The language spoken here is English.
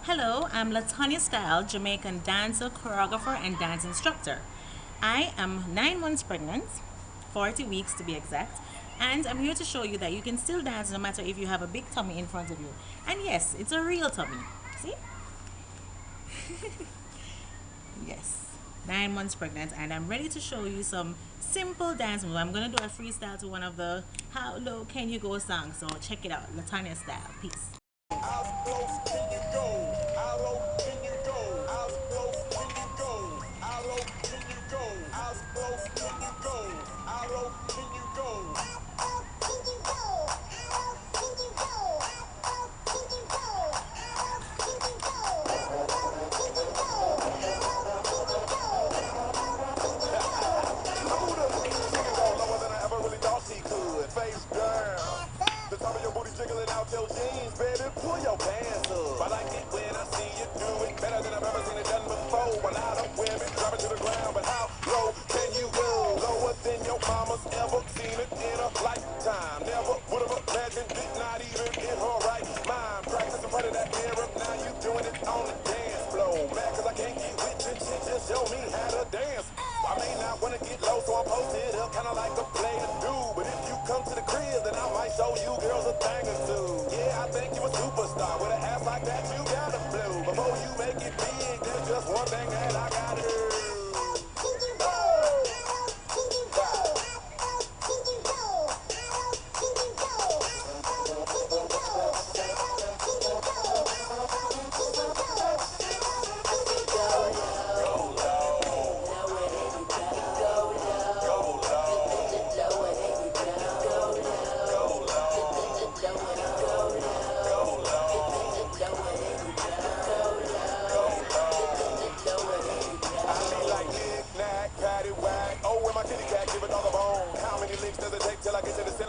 Hello, I'm Latanya Style, Jamaican dancer, choreographer, and dance instructor. I am 9 months pregnant, 40 weeks to be exact, and I'm here to show you that you can still dance no matter if you have a big tummy in front of you. And yes, it's a real tummy. See? Yes. 9 months pregnant, and I'm ready to show you some simple dance moves. I'm gonna do a freestyle to one of the How Low Can You Go songs, so check it out. Latanya Style. Peace. How low can you go? How low can you go? How low can you go? How low can you go? How low can you go? How low can you go? How low can you go? How low can you go? How low can you go? How low can you go? How low can you go? How low can you go? Lower than I ever really thought she could. Face down. The top of your booty jiggling out your jeans, baby. Pull your pants up. I like it when I see you do it better than I've ever seen it done before. A lot of women drop it to the ground, but how low can you go? Lower than your mama's ever seen it in a lifetime. Never would have imagined it, not even in her right mind. Practice in front of that mirror, now you doing it on the dance floor. Mad cause I can't get with you, shit just show me how to dance. I may not wanna get low, so I'm posted up, kinda like a play to do. But if you come to the crib, then I might show you girls a thing or two. Yeah, I think you a superstar. With an ass like that, you gotta blow. Before you make it big, there's just one thing that I gotta do. Patty whack. Oh, where my kitty cat, give it all a bone. How many licks does it take till I get to the center?